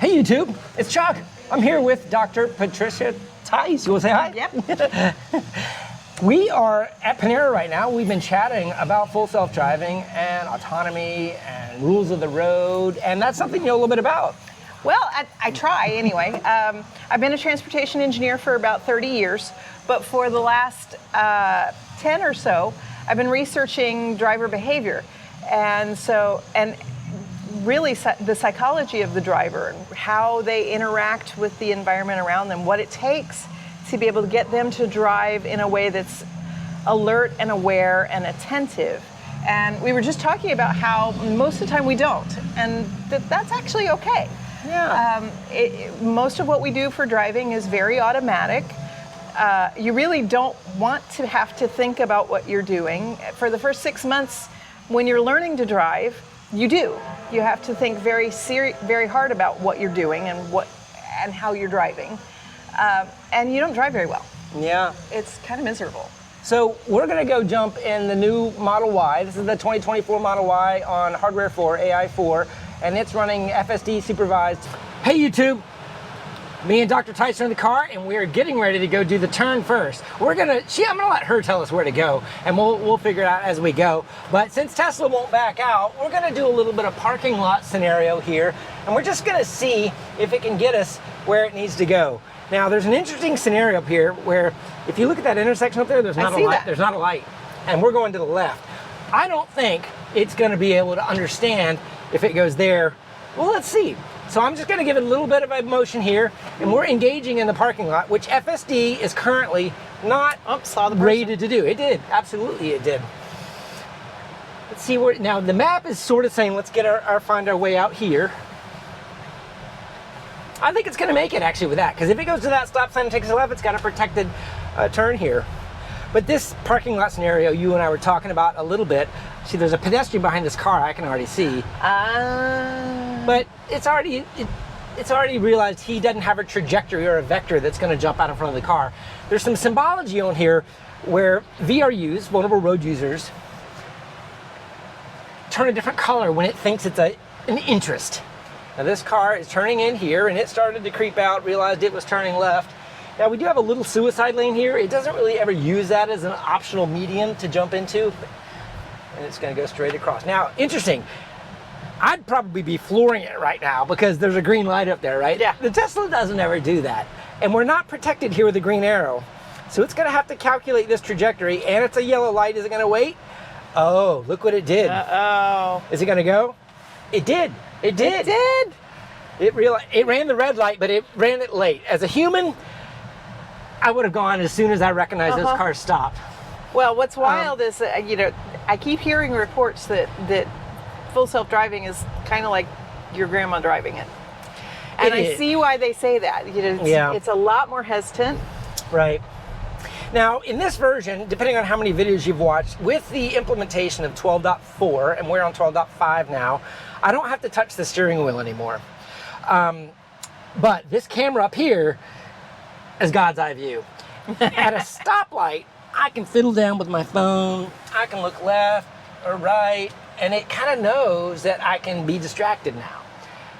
Hey YouTube, it's Chuck. I'm here with Dr. Patricia Tice. You want to say hi? Yep. We are at Panera right now. We've been chatting about full self-driving and autonomy and rules of the road, and that's something you know a little bit about. Well, I try anyway. I've been a transportation engineer for about 30 years, but for the last 10 or so, I've been researching driver behavior. And really the psychology of the driver and how they interact with the environment around them, what it takes to be able to get them to drive in a way that's alert and aware and attentive. And we were just talking about how most of the time we don't, and that's actually okay. Yeah. Most of what we do for driving is very automatic. You really don't want to have to think about what you're doing. For the first 6 months, when you're learning to drive, you do. You have to think very hard about what you're doing and how you're driving. And you don't drive very well. Yeah. It's kind of miserable. So we're going to go jump in the new Model Y. This is the 2024 Model Y on Hardware 4, AI 4, and it's running FSD supervised. Hey YouTube, me and Dr. Tice are in the car, and we're getting ready to go do the turn first. I'm gonna let her tell us where to go, and we'll figure it out as we go. But since Tesla won't back out, we're gonna do a little bit of parking lot scenario here, and we're just gonna see if it can get us where it needs to go. Now, there's an interesting scenario up here where if you look at that intersection up there, there's not a light. There's not a light, and we're going to the left. I don't think it's gonna be able to understand if it goes there. Well, let's see. So I'm just gonna give it a little bit of a motion here, and we're engaging in the parking lot, which FSD is currently not rated to do. It did, absolutely it did. Let's see where, now the map is sort of saying, let's get find our way out here. I think it's gonna make it actually with that, because if it goes to that stop sign and takes a left, it's got a protected turn here. But this parking lot scenario you and I were talking about a little bit, see there's a pedestrian behind this car I can already see. But it's already realized he doesn't have a trajectory or a vector that's going to jump out in front of the car. There's some symbology on here where VRUs, vulnerable road users, turn a different color when it thinks it's an interest. Now this car is turning in here, and it started to creep out, realized it was turning left. Now we do have a little suicide lane here. It doesn't really ever use that as an optional median to jump into, and it's going to go straight across. Now, interesting. I'd probably be flooring it right now because there's a green light up there, right? Yeah. The Tesla doesn't ever do that. And we're not protected here with the green arrow. So it's gonna have to calculate this trajectory, and it's a yellow light. Is it gonna wait? Oh, look what it did. Uh-oh. Is it gonna go? It did. It did. It did. It ran the red light, but it ran it late. As a human, I would have gone as soon as I recognized this car stopped. Well, what's wild is, I keep hearing reports that full self-driving is kind of like your grandma driving it. And I see why they say that. It's a lot more hesitant. Right. Now, in this version, depending on how many videos you've watched, with the implementation of 12.4, and we're on 12.5 now, I don't have to touch the steering wheel anymore. But this camera up here is God's eye view. At a stoplight, I can fiddle down with my phone, I can look left or right, and it kind of knows that I can be distracted now.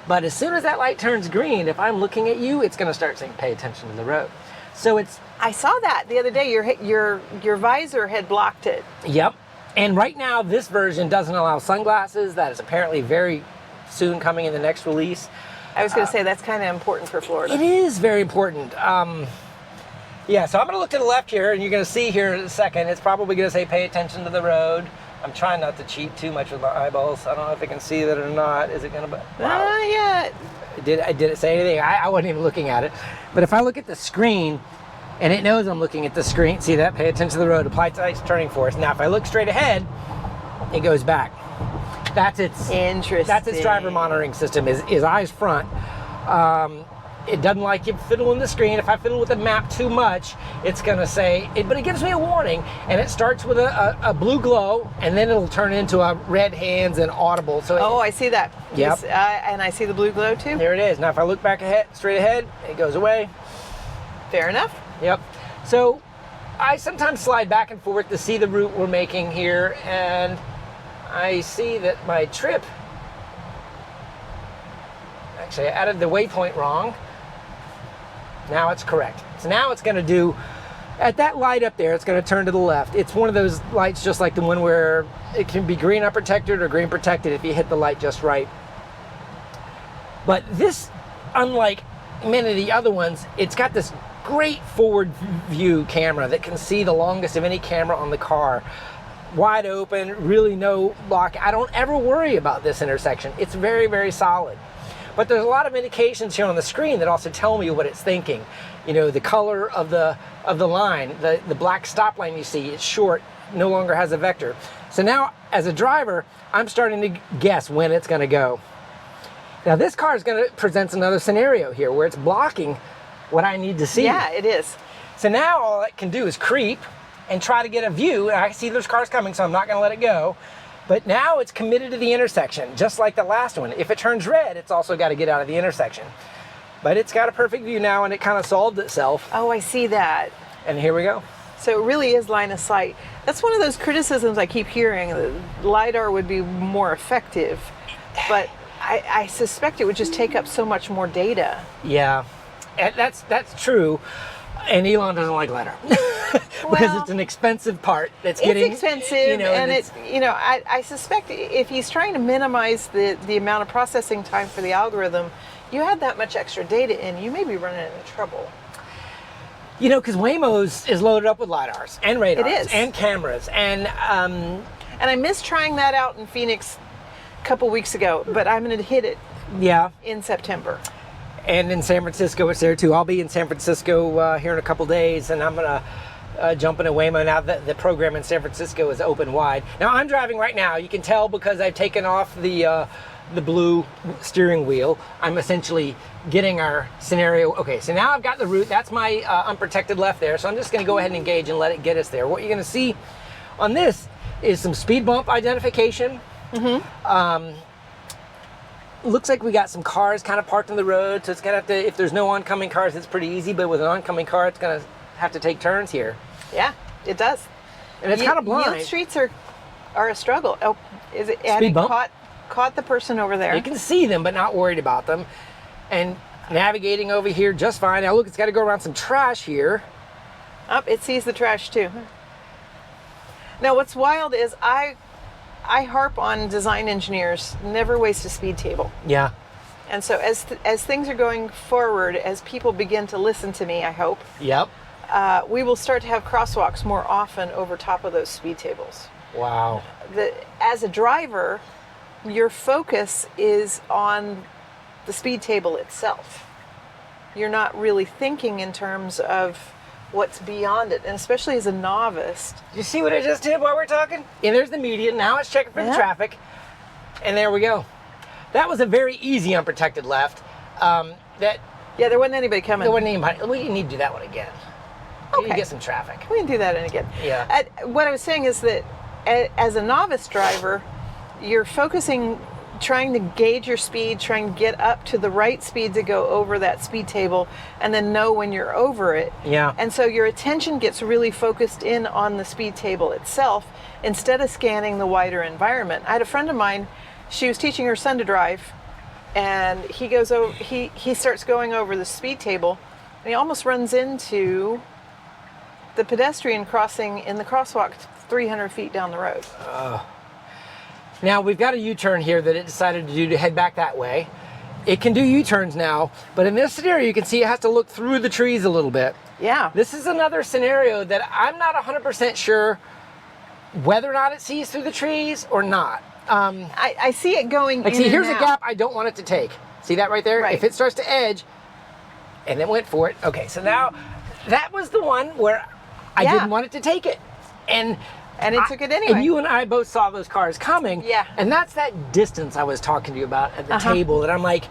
But as soon as that light turns green, if I'm looking at you, it's going to start saying, pay attention to the road. So I saw that the other day. Your visor had blocked it. Yep. And right now, this version doesn't allow sunglasses. That is apparently very soon coming in the next release. I was going to say that's kind of important for Florida. It is very important. Yeah, so I'm going to look to the left here, and you're going to see here in a second, it's probably going to say, pay attention to the road. I'm trying not to cheat too much with my eyeballs. I don't know if it can see that or not. Is it going to? Wow. Not yet. Did it say anything? I wasn't even looking at it. But if I look at the screen, and it knows I'm looking at the screen, see that? Pay attention to the road. Apply turning force. Now, if I look straight ahead, it goes back. That's its interesting. That's its driver monitoring system. Is eyes front. It doesn't like you fiddling the screen. If I fiddle with the map too much, it's gonna say, but it gives me a warning, and it starts with a blue glow, and then it'll turn into a red hands and audible. So I see that. Yep. And I see the blue glow too. There it is. Now if I look back ahead, straight ahead, it goes away. Fair enough. Yep. So I sometimes slide back and forth to see the route we're making here, and I see that my trip Actually, I added the waypoint wrong. Now it's correct. So now it's going to do, at that light up there, it's going to turn to the left. It's one of those lights just like the one where it can be green unprotected or green protected if you hit the light just right. But this, unlike many of the other ones, it's got this great forward view camera that can see the longest of any camera on the car. Wide open, really no block. I don't ever worry about this intersection. It's very, very solid. But there's a lot of indications here on the screen that also tell me what it's thinking. You know, the color of the line, the black stop line you see, it's short, no longer has a vector. So now, as a driver, I'm starting to guess when it's going to go. Now this car is going to present another scenario here where it's blocking what I need to see. Yeah, it is. So now all it can do is creep and try to get a view. And I see there's cars coming, so I'm not going to let it go. But now it's committed to the intersection, just like the last one. If it turns red, it's also got to get out of the intersection. But it's got a perfect view now, and it kind of solved itself. Oh, I see that. And here we go. So it really is line of sight. That's one of those criticisms I keep hearing. That LiDAR would be more effective, but I suspect it would just take up so much more data. Yeah, that's true. And Elon doesn't like LiDAR because it's an expensive part. It's expensive, I suspect if he's trying to minimize the amount of processing time for the algorithm, you had that much extra data in, you may be running into trouble. You know, because Waymo's is loaded up with LiDARs and radars It is. and cameras. And I missed trying that out in Phoenix a couple weeks ago, but I'm going to hit it in September. And in San Francisco, it's there too. I'll be in San Francisco here in a couple days, and I'm going to jump into Waymo now that the program in San Francisco is open wide. Now, I'm driving right now. You can tell because I've taken off the blue steering wheel. I'm essentially getting our scenario. Okay, so now I've got the route. That's my unprotected left there. So I'm just going to go ahead and engage and let it get us there. What you're going to see on this is some speed bump identification. Looks like we got some cars kind of parked on the road, so it's gonna have to, if there's no oncoming cars, it's pretty easy, but with an oncoming car, it's gonna have to take turns here. Yeah, it does. And it's kind of blind. Yield streets are a struggle. Oh, is it? Speed bump. Caught the person over there. You can see them, but not worried about them. And navigating over here just fine. Now look, it's got to go around some trash here. Oh, it sees the trash too. Now what's wild is I harp on design engineers, never waste a speed table. Yeah. And so as things are going forward, as people begin to listen to me, I hope, Yep. We will start to have crosswalks more often over top of those speed tables. Wow. As a driver, your focus is on the speed table itself. You're not really thinking in terms of what's beyond it, and especially as a novice. You see what I just did while we're talking? And there's the median. Now it's checking for the traffic. And there we go. That was a very easy unprotected left. Yeah, there wasn't anybody coming. There wasn't anybody. We need to do that one again. We need to get some traffic. We can do that in again. Yeah. What I was saying is that as a novice driver, you're focusing, trying to gauge your speed, trying to get up to the right speed to go over that speed table, and then know when you're over it. Yeah. And so your attention gets really focused in on the speed table itself instead of scanning the wider environment. I had a friend of mine, she was teaching her son to drive, and he goes over, he starts going over the speed table, and he almost runs into the pedestrian crossing in the crosswalk 300 feet down the road. Now we've got a U-turn here that it decided to do to head back that way. It can do U-turns now, but in this scenario you can see it has to look through the trees a little bit. Yeah. This is another scenario that I'm not 100% sure whether or not it sees through the trees or not. I see it going like, in see, here's and a out. gap I don't want it to take. See that right there? Right. If it starts to edge, and it went for it. Okay, so now that was the one where I didn't want it to take it. And it took it anyway. And you and I both saw those cars coming. Yeah. And that's that distance I was talking to you about at the table. And I'm like,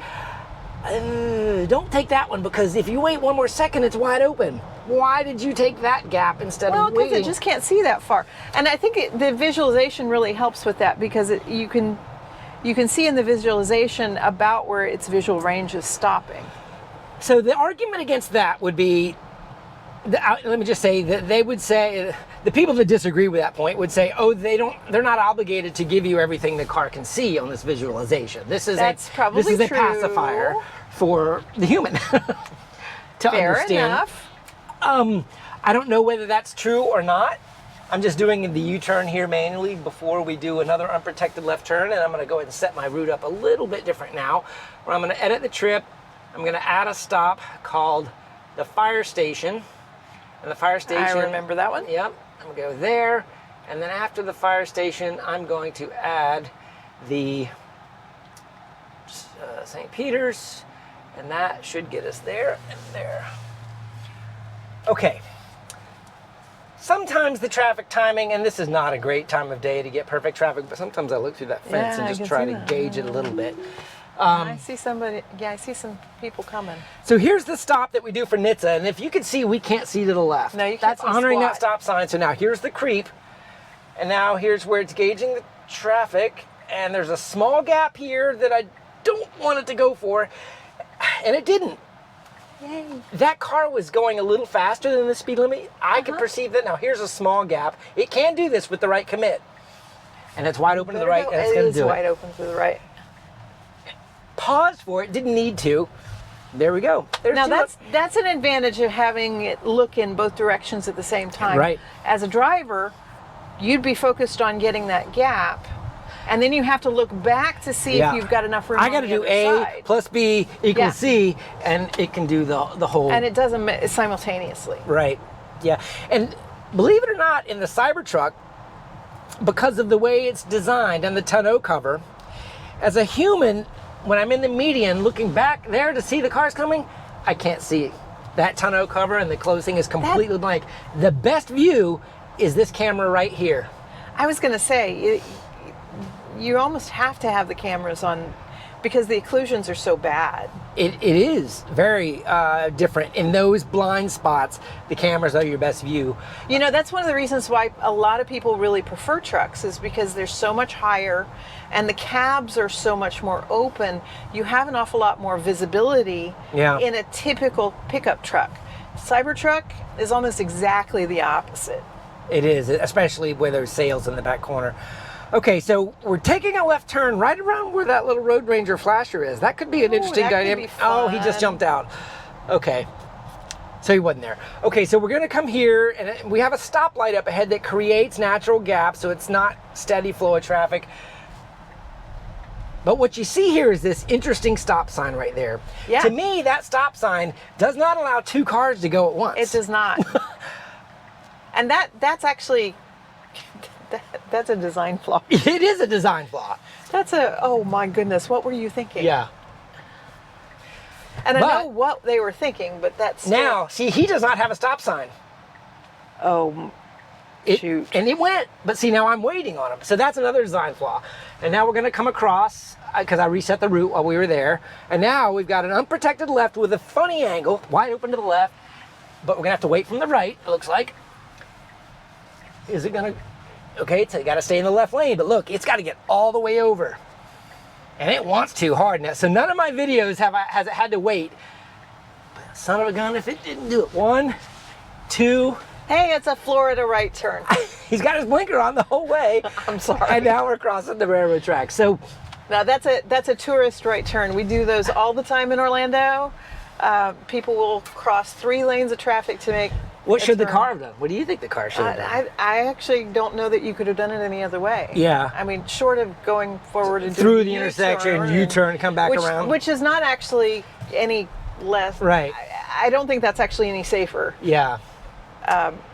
don't take that one, because if you wait one more second, it's wide open. Why did you take that gap instead of waiting? Well, because it just can't see that far. And I think the visualization really helps with that, because you can see in the visualization about where its visual range is stopping. So the argument against that would be, let me just say that they would say the people that disagree with that point would say, oh, they're not obligated to give you everything the car can see on this visualization. This is That's probably a true. pacifier for the human to Fair understand. enough. I don't know whether that's true or not. I'm just doing the U-turn here manually before we do another unprotected left turn, and I'm gonna go ahead and set my route up a little bit different now, where I'm gonna edit the trip. I'm gonna add a stop called the fire station. And the fire station. I remember that one. Yep, I'm gonna go there. And then after the fire station, I'm going to add the St. Peter's, and that should get us there and there. Okay. Sometimes the traffic timing, and this is not a great time of day to get perfect traffic, but sometimes I look through that fence and just try to gauge it a little bit. I see somebody, I see some people coming. So here's the stop that we do for NHTSA, and if you can see, we can't see to the left. No, you can't. That's see honoring squat. that stop sign. So now here's the creep, and now here's where it's gauging the traffic, and there's a small gap here that I don't want it to go for, and it didn't. Yay. That car was going a little faster than the speed limit. I could perceive that. Now here's a small gap. It can do this with the right commit, and it's wide open to the right, and it's going to do it. It is wide open to the right. Pause for it. Didn't need to. There we go. There's Now two. that's an advantage of having it look in both directions at the same time. Right. As a driver, you'd be focused on getting that gap, and then you have to look back to see if you've got enough room. I got to do A plus B equals C, and it can do the whole. And it does them simultaneously. Right. Yeah. And believe it or not, in the Cybertruck, because of the way it's designed and the tonneau cover, as a human, when I'm in the median looking back there to see the cars coming, I can't see that tonneau cover, and the closing is completely blank. The best view is this camera right here. I was going to say, you almost have to have the cameras on because the occlusions are so bad. It is very different. In those blind spots, the cameras are your best view. You know, that's one of the reasons why a lot of people really prefer trucks, is because they're so much higher and the cabs are so much more open. You have an awful lot more visibility in a typical pickup truck. Cybertruck is almost exactly the opposite. It is, especially where there's sails in the back corner. Okay, so we're taking a left turn right around where that little Road Ranger flasher is. That could be an interesting dynamic. Oh, he just jumped out. Okay, so he wasn't there. Okay, so we're gonna come here, and we have a stoplight up ahead that creates natural gaps, so it's not steady flow of traffic. But what you see here is this interesting stop sign right there. Yeah. To me, that stop sign does not allow two cars to go at once. It does not. And that's actually, that's a design flaw. It is a design flaw. Oh my goodness, what were you thinking? Yeah. And I know what they were thinking, but that's now, see, he does not have a stop sign. Oh, shoot. And it went, but see, now I'm waiting on him. So that's another design flaw. And now we're gonna come across, because I reset the route while we were there. And now we've got an unprotected left with a funny angle, wide open to the left, but we're gonna have to wait from the right, it looks like. Is it gonna, okay, so you gotta stay in the left lane, but look, it's gotta get all the way over. And it wants to hard now. So none of my videos has it had to wait. But son of a gun, if it didn't do it. 1, 2. Hey, it's a Florida right turn. He's got his blinker on the whole way. I'm sorry. And now we're crossing the railroad track. So now that's a tourist right turn. We do those all the time in Orlando. People will cross 3 lanes of traffic to make. what should the car have done? What do you think the car should have done? I actually don't know that you could have done it any other way. Yeah. I mean, short of going forward and Through doing the intersection, U-turn, come back around. Which is not actually any less. Right. I don't think that's actually any safer. Yeah.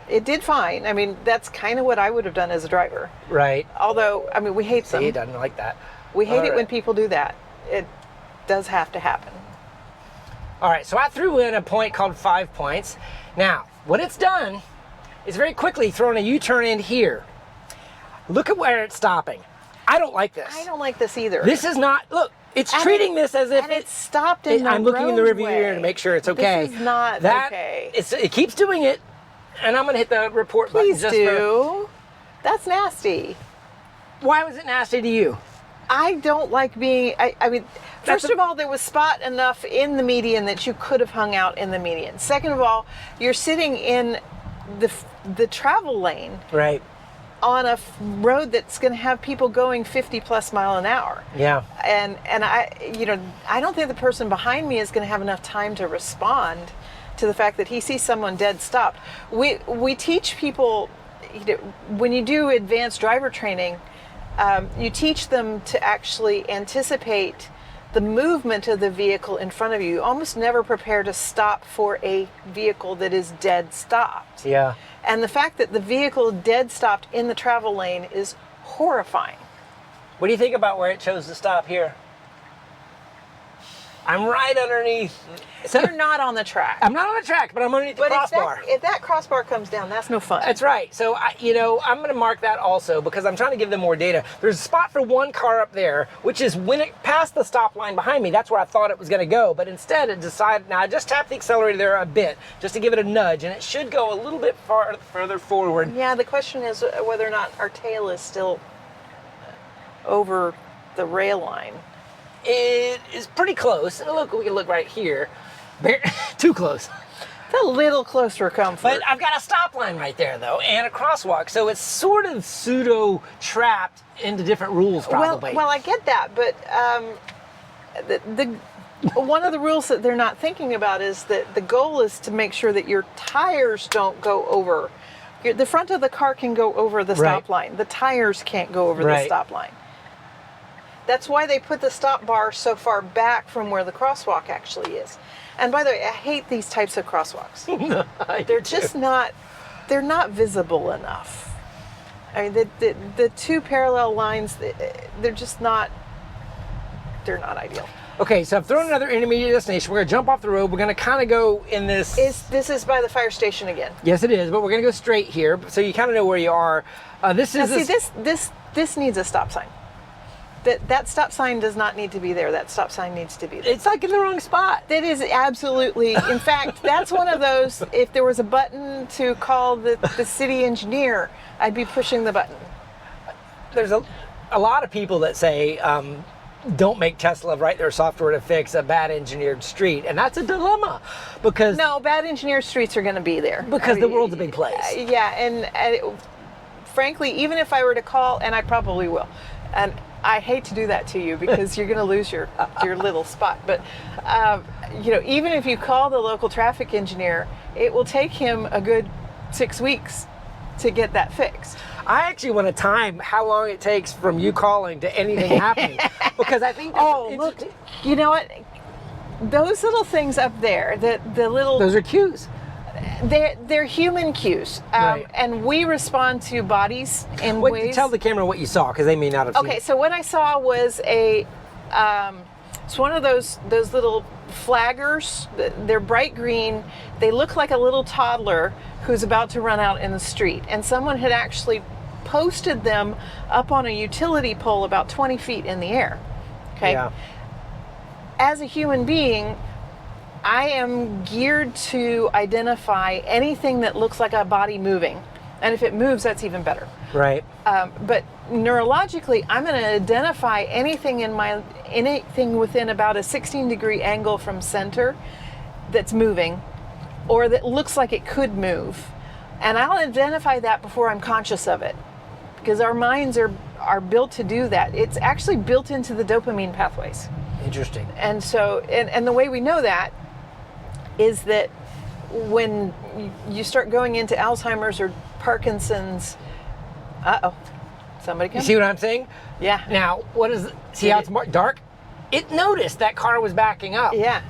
It did fine. I mean, that's kind of what I would have done as a driver. Right. Although, I mean, we hate them. See, he doesn't like that. We hate All it right. when people do that. It does have to happen. All right, so I threw in a point called 5 points. Now, what it's done is very quickly thrown a U-turn in here. Look at where it's stopping. I don't like this. I don't like this either. This is not, look, it's And treating this as if and it stopped in the I'm looking in the rearview mirror roadway. to make sure it's okay. This is not okay. It keeps doing it, and I'm gonna hit the report button Please just do. That's nasty. Why was it nasty to you? I don't like being, I mean, That's first of all, there was spot enough in the median that you could have hung out in the median. Second of all, you're sitting in the travel lane Right. on a road that's going to have people going 50 plus mile an hour. Yeah. And I don't think the person behind me is going to have enough time to respond to the fact that he sees someone dead stopped. We teach people, when you do advanced driver training, you teach them to actually anticipate the movement of the vehicle in front of you. You almost never prepare to stop for a vehicle that is dead stopped. Yeah. And the fact that the vehicle dead stopped in the travel lane is horrifying. What do you think about where it chose to stop here? I'm right underneath. So You're not on the track. I'm not on the track, but I'm underneath the But crossbar. if that crossbar comes down, that's no fun. That's right. So, I'm going to mark that also because I'm trying to give them more data. There's a spot for one car up there, which is when it passed the stop line behind me. That's where I thought it was going to go. But instead, it decided, now I just tapped the accelerator there a bit just to give it a nudge, and it should go a little bit further forward. Yeah, the question is whether or not our tail is still over the rail line. It is pretty close. Look, we can look right here. Too close. It's a little close for comfort. But I've got a stop line right there, though, and a crosswalk. So it's sort of pseudo-trapped into different rules, probably. Well, I get that, but the one of the rules that they're not thinking about is that the goal is to make sure that your tires don't go over. The front of the car can go over the stop line. The tires can't go over the stop line. That's why they put the stop bar so far back from where the crosswalk actually is. And by the way, I hate these types of crosswalks. They're just not, they're not visible enough. I mean, the two parallel lines, they're just not, they're not ideal. Okay, so I've thrown another intermediate destination. We're going to jump off the road. We're going to kind of go in this. This is by the fire station again. Yes, it is, but we're going to go straight here, so you kind of know where you are. This needs a stop sign. That stop sign does not need to be there. That stop sign needs to be there. It's like in the wrong spot. That is absolutely, in fact, that's one of those, if there was a button to call the city engineer, I'd be pushing the button. There's a lot of people that say, don't make Tesla write their software to fix a bad engineered street. And that's a dilemma because... No, bad engineered streets are going to be there. Because the world's a big place. Yeah, and frankly, even if I were to call, and I probably will, and I hate to do that to you because you're going to lose your little spot. But, even if you call the local traffic engineer, it will take him a good 6 weeks to get that fixed. I actually want to time how long it takes from you calling to anything happening because I think... Look, you know what? Those little things up there, the little... Those are cues. They're human cues, and we respond to bodies in ways. Tell the camera what you saw because they may not have seen Okay, it. so what I saw was it's one of those little flaggers. They're bright green. They look like a little toddler who's about to run out in the street, and someone had actually posted them up on a utility pole about 20 feet in the air. Okay. Yeah. As a human being, I am geared to identify anything that looks like a body moving. And if it moves, that's even better. Right. But neurologically, I'm going to identify anything within about a 16-degree angle from center that's moving or that looks like it could move. And I'll identify that before I'm conscious of it because our minds are built to do that. It's actually built into the dopamine pathways. Interesting. And so, and the way we know that is that when you start going into Alzheimer's or Parkinson's, somebody comes. You see what I'm saying? Yeah. Now, see how it's dark? It noticed that car was backing up. Yeah.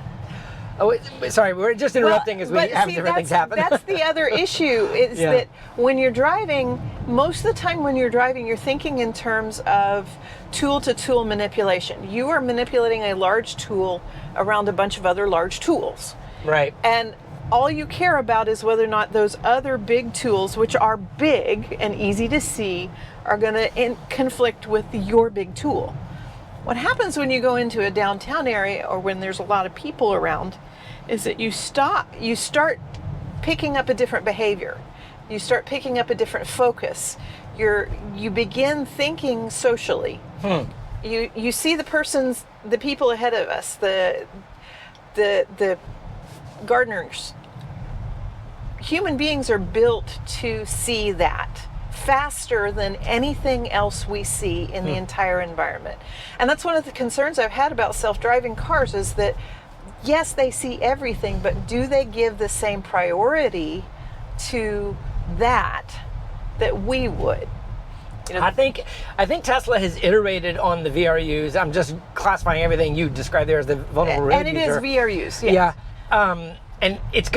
Oh, sorry, we're just interrupting as we have different things happen. That's the other issue is that when you're driving, most of the time when you're driving, you're thinking in terms of tool-to-tool manipulation. You are manipulating a large tool around a bunch of other large tools. Right. And all you care about is whether or not those other big tools, which are big and easy to see, are going to conflict with your big tool. What happens when you go into a downtown area or when there's a lot of people around is that you start picking up a different behavior. You start picking up a different focus. You begin thinking socially. You see the people ahead of us, the gardeners human beings are built to see that faster than anything else we see in the entire environment. And that's one of the concerns I've had about self-driving cars, is that yes, they see everything, but do they give the same priority to that we would? You know, I think Tesla has iterated on the VRUs. I'm just classifying everything you described there as the vulnerable road and it user. is VRUs, yes. Yeah. And it's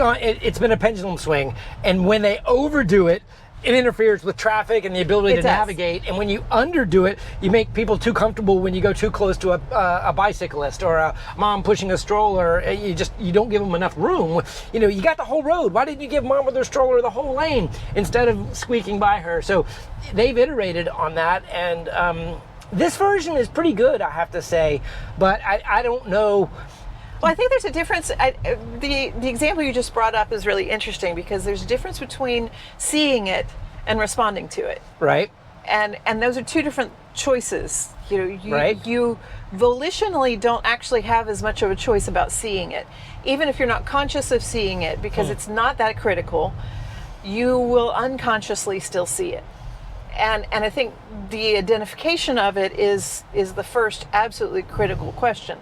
been a pendulum swing. And when they overdo it, it interferes with traffic and the ability to navigate. And when you underdo it, you make people too comfortable when you go too close to a bicyclist or a mom pushing a stroller. You don't give them enough room. You know, you got the whole road. Why didn't you give mom with her stroller the whole lane instead of squeaking by her? So they've iterated on that. And this version is pretty good, I have to say. But I don't know. Well, I think there's a difference. The example you just brought up is really interesting, because there's a difference between seeing it and responding to it. Right. And those are two different choices. You know, Right. you volitionally don't actually have as much of a choice about seeing it. Even if you're not conscious of seeing it, because it's not that critical, you will unconsciously still see it. And I think the identification of it is the first absolutely critical question.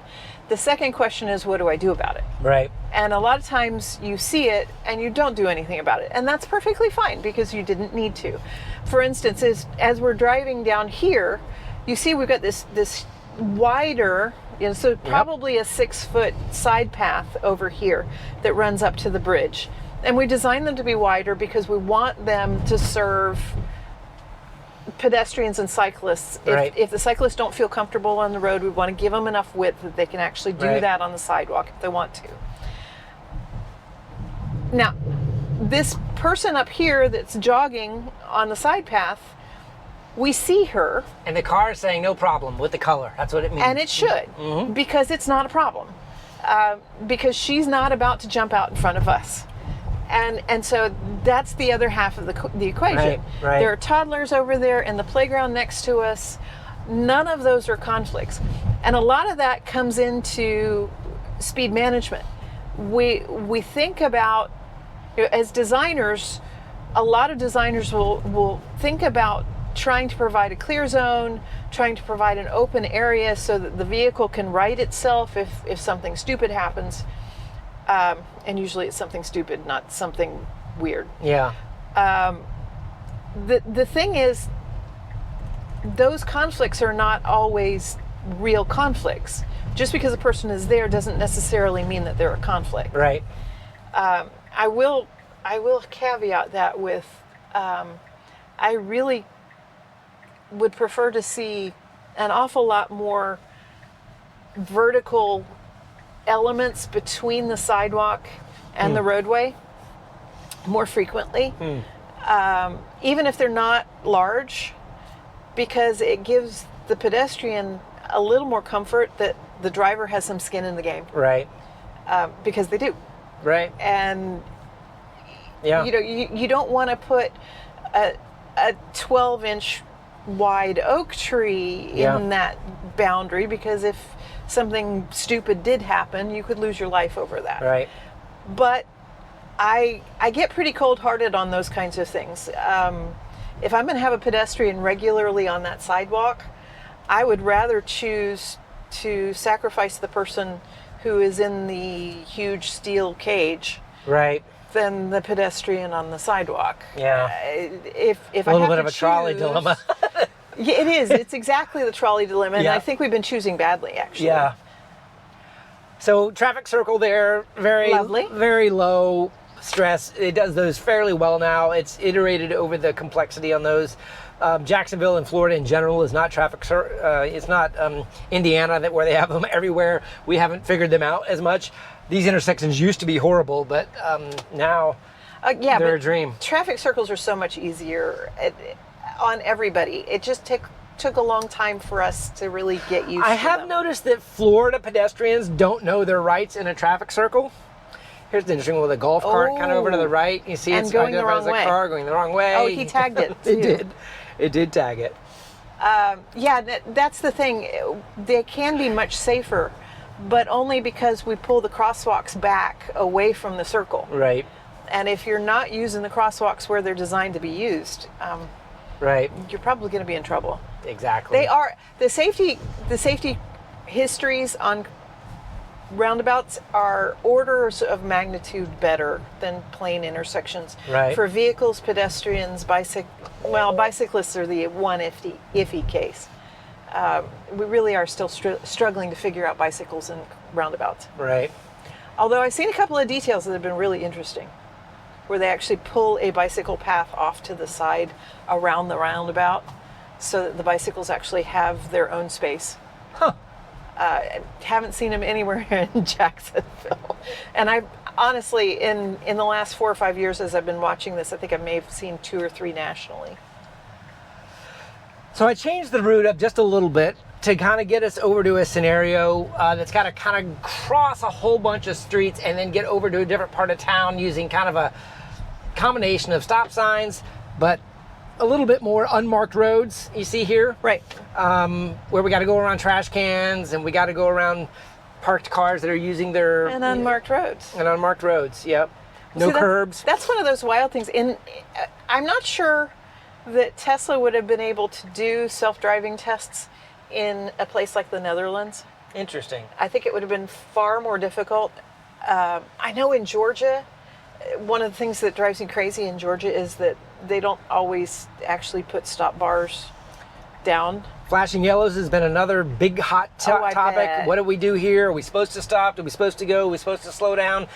The second question is, what do I do about it? Right. And a lot of times you see it and you don't do anything about it. And that's perfectly fine, because you didn't need to. For instance, as we're driving down here, you see we've got this wider, so probably a 6-foot side path over here that runs up to the bridge. And we designed them to be wider because we want them to serve pedestrians and cyclists. If the cyclists don't feel comfortable on the road, we want to give them enough width that they can actually do that on the sidewalk if they want to. Now, this person up here that's jogging on the side path, we see her. And the car is saying no problem with the color. That's what it means. And it should, because it's not a problem. Because she's not about to jump out in front of us. And so that's the other half of the equation. Right. There are toddlers over there in the playground next to us. None of those are conflicts. And a lot of that comes into speed management. We think about, as designers, a lot of designers will think about trying to provide a clear zone, trying to provide an open area so that the vehicle can right itself if something stupid happens. And usually it's something stupid, not something weird. Yeah. The thing is, those conflicts are not always real conflicts. Just because a person is there doesn't necessarily mean that they're a conflict. Right. I will caveat that with, I really would prefer to see an awful lot more vertical elements between the sidewalk and the roadway more frequently, even if they're not large, because it gives the pedestrian a little more comfort that the driver has some skin in the game. Right. Because they do. Right. And yeah, you don't want to put a 12-inch wide oak tree in that boundary, because if something stupid did happen, you could lose your life over that. Right. But I get pretty cold-hearted on those kinds of things. If I'm going to have a pedestrian regularly on that sidewalk, I would rather choose to sacrifice the person who is in the huge steel cage, right, than the pedestrian on the sidewalk. Yeah. If a little bit of a trolley dilemma. Yeah, it is. It's exactly the trolley dilemma, and I think we've been choosing badly, actually. Yeah. So traffic circle there, very lovely, very low stress. It does those fairly well now. It's iterated over the complexity on those. Jacksonville and Florida in general is not traffic. It's not Indiana where they have them everywhere. We haven't figured them out as much. These intersections used to be horrible, but now they're a dream. Traffic circles are so much easier on everybody. It just took a long time for us to really get used to them. I have noticed that Florida pedestrians don't know their rights in a traffic circle. Here's the interesting one with a golf cart kind of over to the right. You see it's going the wrong way. Car going the wrong way. Oh, he tagged it. It did tag it. That's the thing. They can be much safer, but only because we pull the crosswalks back away from the circle. Right. And if you're not using the crosswalks where they're designed to be used, right. you're probably going to be in trouble. Exactly. They are the safety histories on roundabouts are orders of magnitude better than plain intersections. Right. For vehicles, pedestrians, bicyclists are the one iffy case. We really are still struggling to figure out bicycles in roundabouts. Right. Although I've seen a couple of details that have been really interesting, where they actually pull a bicycle path off to the side around the roundabout so that the bicycles actually have their own space. Huh. Haven't seen them anywhere in Jacksonville. And I honestly, in the last 4 or 5 years as I've been watching this, I think I may have seen 2 or 3 nationally. So I changed the route up just a little bit to kind of get us over to a scenario that's got to kind of cross a whole bunch of streets and then get over to a different part of town using kind of a combination of stop signs, but a little bit more unmarked roads you see here. Right. Where we got to go around trash cans and we got to go around parked cars that are using their... And unmarked roads. And unmarked roads, yep. No curbs. That's one of those wild things. I'm not sure that Tesla would have been able to do self-driving tests in a place like the Netherlands. Interesting. I think it would have been far more difficult. I know in Georgia, one of the things that drives me crazy in Georgia is that they don't always actually put stop bars down. Flashing yellows has been another big hot topic. Bet. What do we do here? Are we supposed to stop? Are we supposed to go? Are we supposed to slow down?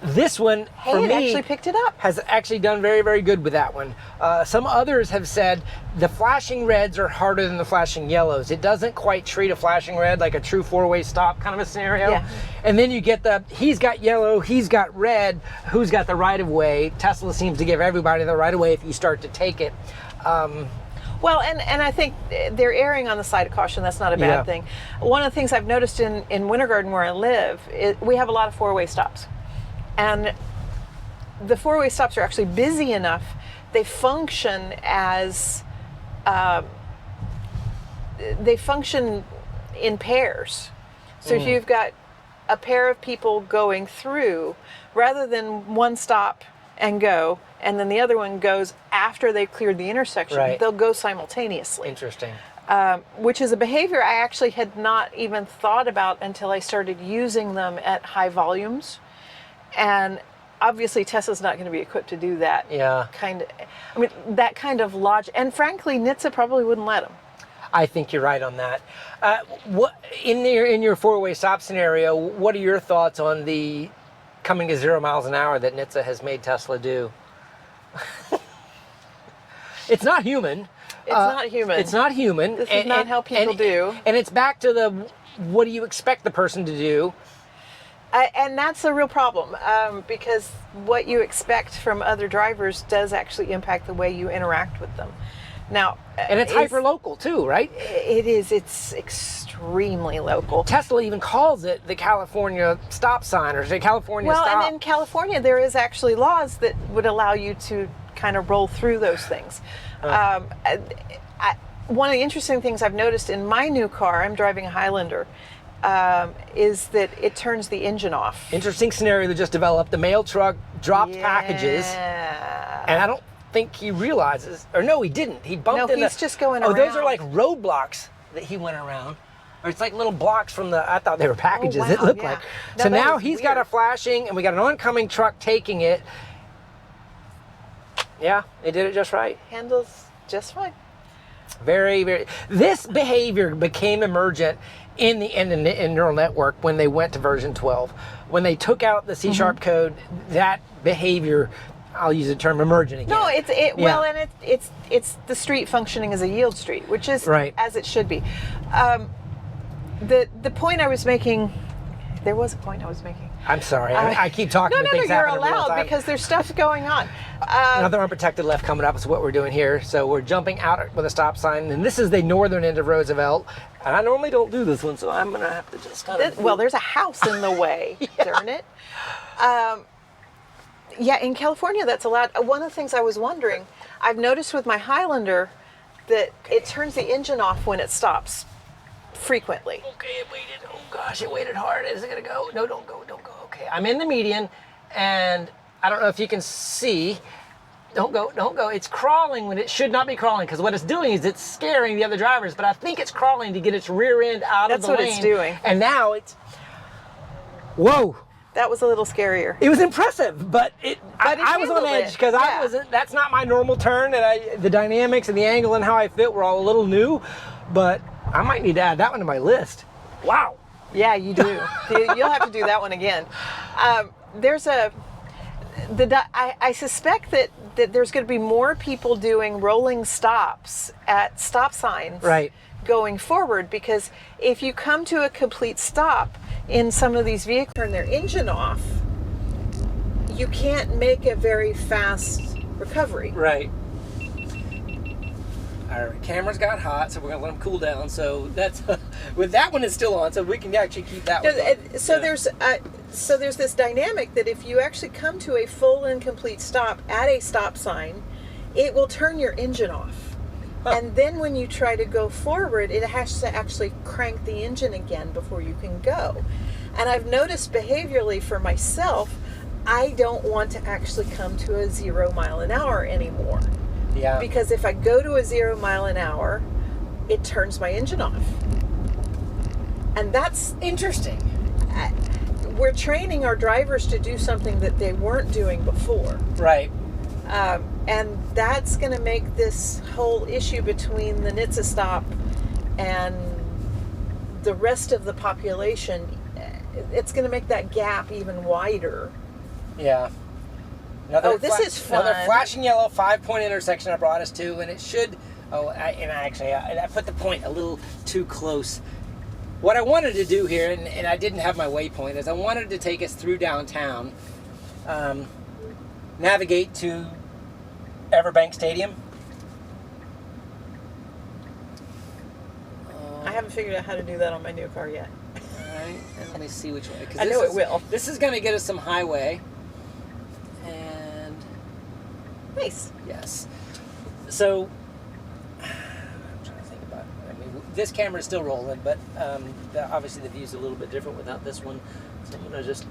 This one, for me, actually picked it up. Has actually done very, very good with that one. Some others have said the flashing reds are harder than the flashing yellows. It doesn't quite treat a flashing red like a true 4-way stop kind of a scenario. Yeah. And then you get he's got yellow, he's got red, who's got the right of way? Tesla seems to give everybody the right of way if you start to take it. Well, and I think they're erring on the side of caution. That's not a bad thing. One of the things I've noticed in Winter Garden where I live, we have a lot of 4-way stops. And the 4-way stops are actually busy enough. They function as, they function in pairs. So if you've got a pair of people going through, rather than one stop and go, and then the other one goes after they've cleared the intersection, they'll go simultaneously. Interesting. Which is a behavior I actually had not even thought about until I started using them at high volumes. And obviously Tesla's not going to be equipped to do that. Yeah. That kind of logic. And frankly, NHTSA probably wouldn't let them. I think you're right on that. What in your 4-way stop scenario, what are your thoughts on the coming to 0 miles an hour that NHTSA has made Tesla do? It's not human. It's not human. It's not human. This is not how people do. And it's back to the what do you expect the person to do? And that's a real problem because what you expect from other drivers does actually impact the way you interact with them. Now, and it's hyper local too, right? It is. It's extremely local. Tesla even calls it the California stop sign or the California stop. Well, and in California, there is actually laws that would allow you to kind of roll through those things. One of the interesting things I've noticed in my new car, I'm driving a Highlander, is that it turns the engine off. Interesting scenario that just developed. The mail truck dropped packages, and I don't think he realizes, or no, he didn't. He bumped into... No, he's just going around. Oh, those are like roadblocks that he went around. Or it's like little blocks from I thought they were packages, it looked like. No, so now he's got a flashing, and we got an oncoming truck taking it. Yeah, they did it just right. Handles just fine. Very, very... This behavior became emergent in neural network when they went to version 12. When they took out the C# code, that behavior, I'll use the term emergent again. No, well, and it's the street functioning as a yield street, which is as it should be. The point I was making, there was a point I was making. I'm sorry, I keep talking. No, you're allowed because there's stuff going on. Another unprotected left coming up is what we're doing here. So we're jumping out with a stop sign, and this is the northern end of Roosevelt. And I normally don't do this one, so I'm gonna have to just kind of. Well, there's a house in the way, darn it. In California, that's allowed. One of the things I was wondering, I've noticed with my Highlander that it turns the engine off when it stops frequently. Okay, it waited. Oh gosh, it waited hard. Is it gonna go? No, don't go. Okay, I'm in the median, and I don't know if you can see. Don't go. It's crawling when it should not be crawling, because what it's doing is it's scaring the other drivers, but I think it's crawling to get its rear end out of the lane. That's what it's doing. And now it's, whoa. That was a little scarier. It was impressive, but I was on edge because that's not my normal turn, and the dynamics and the angle and how I fit were all a little new, but I might need to add that one to my list. Wow. Yeah, you do. You'll have to do that one again. I suspect that there's going to be more people doing rolling stops at stop signs going forward, because if you come to a complete stop in some of these vehicles, turn their engine off, you can't make a very fast recovery. Right. Our cameras got hot, so we're going to let them cool down. So that's with that one is still on, so we can actually keep that one on. So there's this dynamic that if you actually come to a full and complete stop at a stop sign, it will turn your engine off. Huh. And then when you try to go forward, it has to actually crank the engine again before you can go. And I've noticed behaviorally for myself, I don't want to actually come to a 0 mile an hour anymore. Yeah. Because if I go to a 0 mile an hour, it turns my engine off. And that's interesting. We're training our drivers to do something that they weren't doing before. Right. And that's going to make this whole issue between the NHTSA stop and the rest of the population, it's going to make that gap even wider. Yeah. This is fun. Another flashing yellow 5-point intersection I brought us to, and it should. I put the point a little too close. What I wanted to do here, and I didn't have my waypoint, is I wanted to take us through downtown, navigate to Everbank Stadium. I haven't figured out how to do that on my new car yet. All right, and let me see which way. I know it will. This is going to get us some highway. Nice. Yes. So, I'm trying to think about it. I mean, this camera is still rolling, but obviously the view's a little bit different without this one. So I'm going to just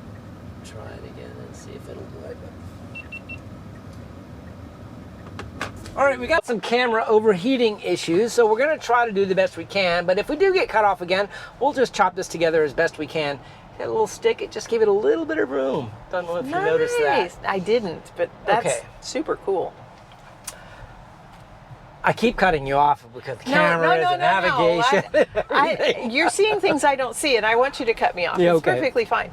try it again and see if it'll do it. All right, we got some camera overheating issues, so we're going to try to do the best we can. But if we do get cut off again, we'll just chop this together as best we can. Got a little stick, it just gave it a little bit of room. Don't know if you noticed that. I didn't, but that's super cool. I keep cutting you off because the cameras and navigation. You're seeing things I don't see, and I want you to cut me off. Yeah, it's perfectly fine.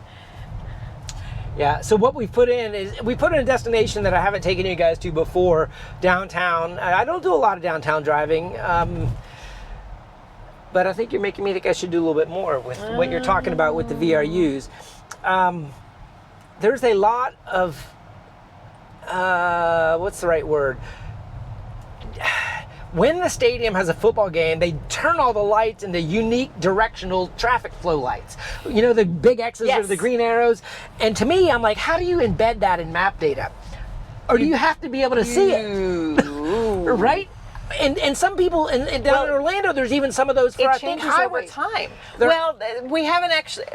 Yeah, so what we put in is, we put in a destination that I haven't taken you guys to before, downtown. I don't do a lot of downtown driving. But I think you're making me think I should do a little bit more with what you're talking about with the VRUs. There's a lot of, what's the right word? When the stadium has a football game, they turn all the lights into unique directional traffic flow lights. You know, the big X's or the green arrows. And to me, I'm like, how do you embed that in map data? Or do you have to be able to see it? Right? And some people down in Orlando, there's even some of those for I think highways. Over time. Well,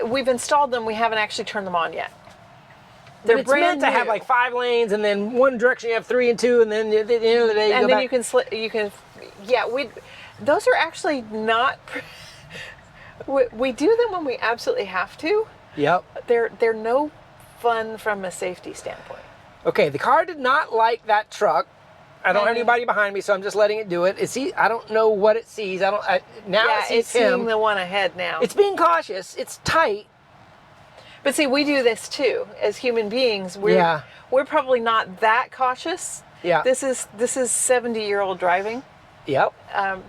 we've installed them. We haven't actually turned them on yet. They're it's meant to have like 5 lanes, and then one direction you have 3 and 2, and then at the end of the day you and go then back. you can. Those are actually not. We do them when we absolutely have to. Yep. They're no fun from a safety standpoint. Okay, the car did not like that truck. I don't have anybody behind me, so I'm just letting it do it. I don't know what it sees. It sees it's seeing the one ahead now. It's being cautious. It's tight. But see, we do this too as human beings. We're probably not that cautious. Yeah. This is 70-year-old driving. Yep.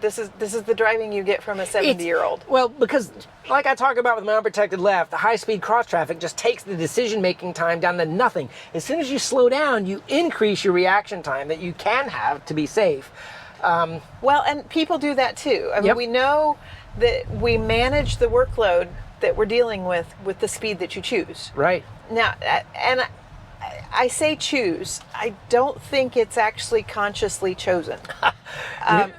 This is the driving you get from a 70-year-old. Well, because like I talk about with my unprotected left, the high-speed cross traffic just takes the decision-making time down to nothing. As soon as you slow down, you increase your reaction time that you can have to be safe. Well, and people do that too. I mean, we know that we manage the workload that we're dealing with the speed that you choose. Right. Now, and I say choose. I don't think it's actually consciously chosen.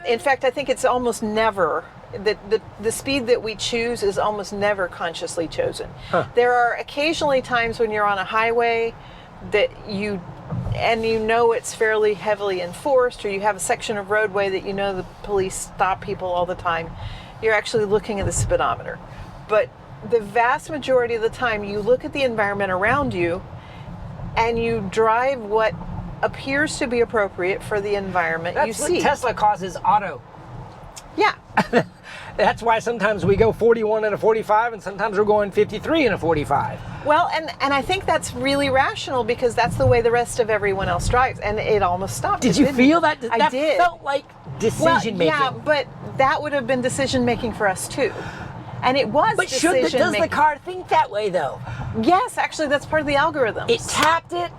In fact, I think it's almost never, the speed that we choose is almost never consciously chosen. Huh. There are occasionally times when you're on a highway that you know it's fairly heavily enforced, or you have a section of roadway that you know the police stop people all the time, you're actually looking at the speedometer. But the vast majority of the time, you look at the environment around you and you drive what appears to be appropriate for the environment you see. That's what Tesla causes auto. Yeah. That's why sometimes we go 41 in a 45 and sometimes we're going 53 in a 45. Well, and I think that's really rational because that's the way the rest of everyone else drives, and it almost stopped. Did you feel that? I did. That felt like decision making. Yeah, but that would have been decision making for us too. And it was decision making. Does the car think that way though? Yes, actually that's part of the algorithm. It tapped it,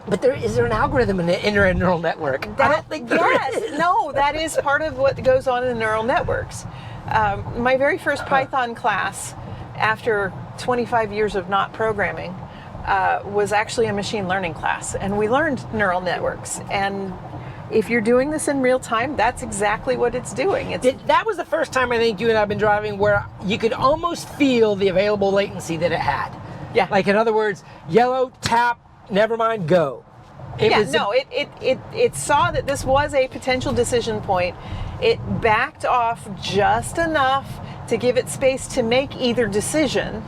but is there an algorithm in the neural network? I don't think there is. No, that is part of what goes on in the neural networks. My very first Python class, after 25 years of not programming, was actually a machine learning class, and we learned neural networks. And if you're doing this in real time, that's exactly what it's doing. That was the first time I think you and I have been driving where you could almost feel the available latency that it had. Yeah. Like in other words, yellow, tap, never mind, go. It saw that this was a potential decision point. It backed off just enough to give it space to make either decision.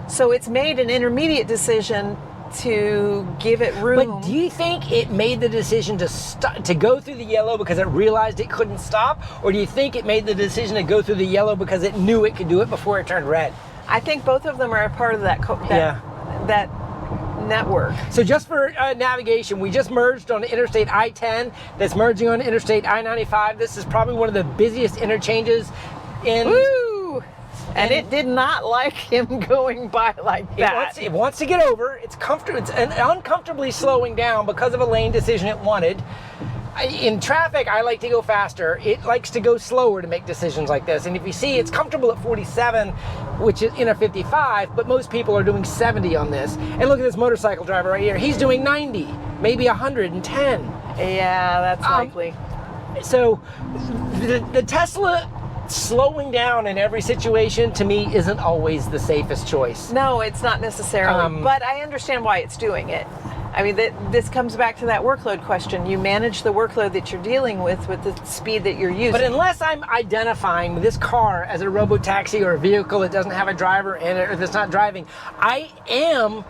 So it's made an intermediate decision to give it room. But do you think it made the decision to go through the yellow because it realized it couldn't stop? Or do you think it made the decision to go through the yellow because it knew it could do it before it turned red? I think both of them are a part of that network. So just for navigation, we just merged on Interstate I-10 that's merging on Interstate I-95. This is probably one of the busiest interchanges in... Woo! And it did not like him going by like that. It wants to get over. It's comfortable. It's uncomfortably slowing down because of a lane decision it wanted. In traffic, I like to go faster. It likes to go slower to make decisions like this. And if you see, it's comfortable at 47, which is in a 55, but most people are doing 70 on this. And look at this motorcycle driver right here. He's doing 90, maybe 110. Yeah, that's likely. So the Tesla slowing down in every situation, to me, isn't always the safest choice. No, it's not necessarily, but I understand why it's doing it. I mean, this comes back to that workload question. You manage the workload that you're dealing with the speed that you're using. But unless I'm identifying this car as a robotaxi or a vehicle that doesn't have a driver in it or that's not driving, I am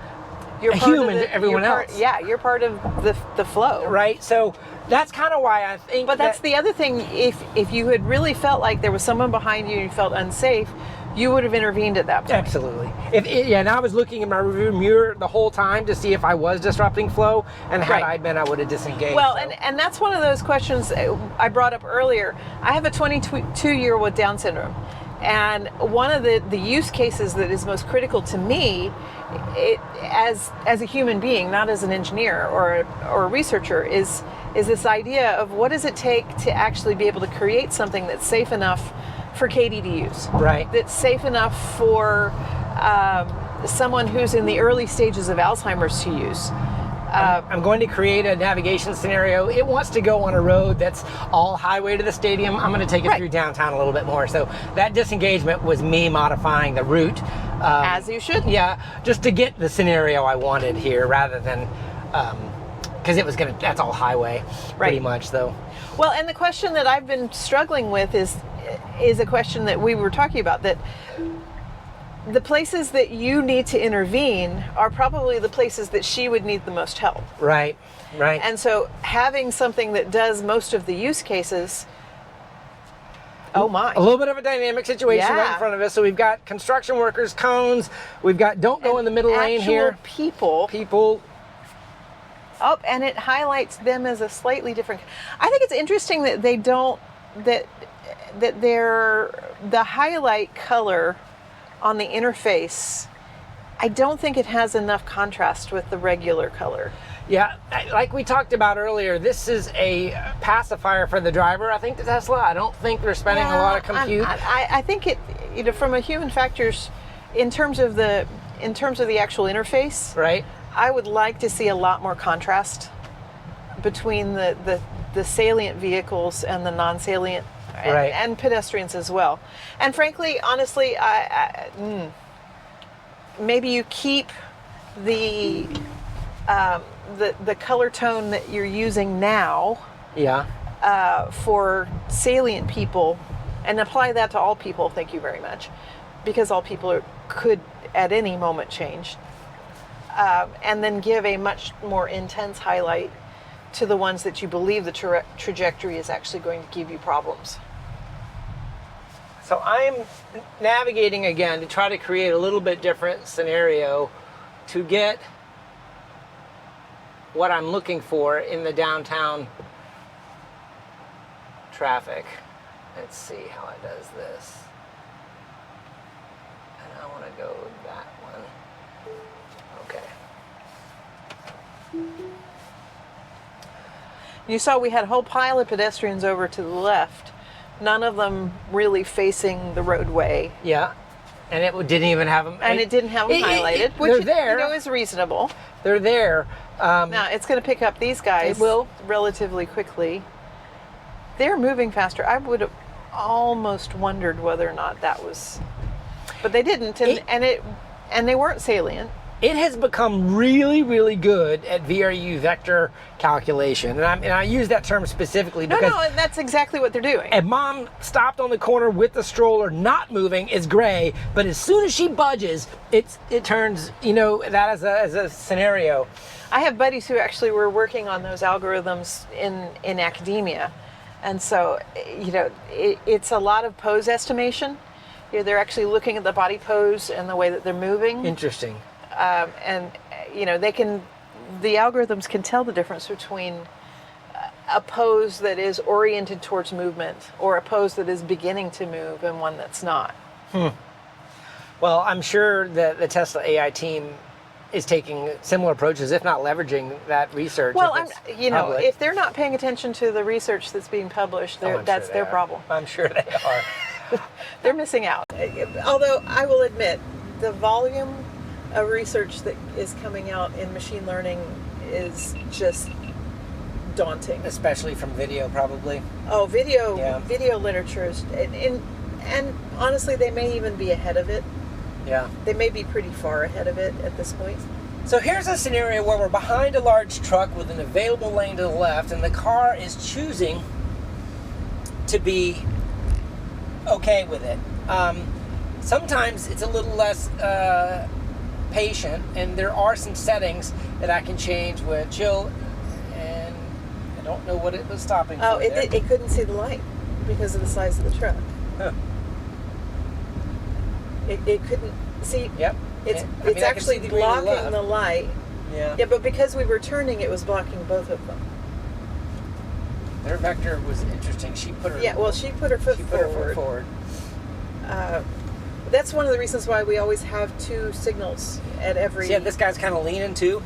a human to everyone else. Yeah, you're part of the flow. Right? So that's kind of why I think. But that's the other thing. If you had really felt like there was someone behind you and you felt unsafe, you would have intervened at that point. Absolutely. And I was looking in my rearview mirror the whole time to see if I was disrupting flow, and had I been, I would have disengaged. Well, and that's one of those questions I brought up earlier. I have a 22-year-old with Down syndrome, and one of the use cases that is most critical to me, as a human being, not as an engineer or a researcher, is this idea of what does it take to actually be able to create something that's safe enough for Katie to use. Right. That's safe enough for someone who's in the early stages of Alzheimer's to use. I'm going to create a navigation scenario. It wants to go on a road that's all highway to the stadium. I'm going to take it through downtown a little bit more. So that disengagement was me modifying the route. As you should. Yeah, just to get the scenario I wanted here rather than, because that's all highway pretty much though. Well, and the question that I've been struggling with is a question that we were talking about, that the places that you need to intervene are probably the places that she would need the most help. Right. And so having something that does most of the use cases, oh my. A little bit of a dynamic situation right in front of us. So we've got construction workers, cones, we've got don't go in the middle lane here. People. Oh, and it highlights them as a slightly different. I think it's interesting that they don't, that the highlight color on the interface, I don't think it has enough contrast with the regular color. Yeah, like we talked about earlier, this is a pacifier for the driver, I think, the Tesla. I don't think they're spending a lot of compute. I think it, from a human factors, in terms of the actual interface, right? I would like to see a lot more contrast between the salient vehicles and the non-salient, and pedestrians as well. And frankly, honestly, maybe you keep the the color tone that you're using now Yeah. for salient people, and apply that to all people, thank you very much, because all people could at any moment change, and then give a much more intense highlight to the ones that you believe the trajectory is actually going to give you problems. So I'm navigating again to try to create a little bit different scenario to get what I'm looking for in the downtown traffic. Let's see how it does this. And I want to go that one. Okay. You saw we had a whole pile of pedestrians over to the left, none of them really facing the roadway. Yeah. And it didn't even have them. And it didn't have them highlighted, which there. Is reasonable. They're there. Now it's going to pick up these guys. It will. Relatively quickly. They're moving faster. I would have almost wondered whether or not that was, but they didn't, and they weren't salient. It has become really, really good at VRU vector calculation, and I use that term specifically because and that's exactly what they're doing. a mom stopped on the corner with the stroller, not moving, is gray, but as soon as she budges, it turns that as a scenario. I have buddies who actually were working on those algorithms in academia, and so it's a lot of pose estimation. They're actually looking at the body pose and the way that they're moving. Interesting. And the algorithms can tell the difference between a pose that is oriented towards movement or a pose that is beginning to move and one that's not. Well, I'm sure that the Tesla AI team is taking similar approaches, if not leveraging that research. Well, if they're not paying attention to the research that's being published, that's their problem. I'm sure they are. They're missing out. Although I will admit, the volume of research that is coming out in machine learning is just daunting. Especially from video, probably. Oh, video literature is, and honestly, they may even be ahead of it. Yeah. They may be pretty far ahead of it at this point. So here's a scenario where we're behind a large truck with an available lane to the left, and the car is choosing to be okay with it. Sometimes it's a little less patient, and there are some settings that I can change with chill, and I don't know what it was stopping for. It couldn't see the light because of the size of the truck. Huh. It couldn't see. Yep. It's actually blocking the light. Yeah. Yeah, but because we were turning, it was blocking both of them. Their vector was interesting. She put her. Yeah. Well, she put her foot forward. That's one of the reasons why we always have two signals at every. Yeah, this guy's kind of leaning too.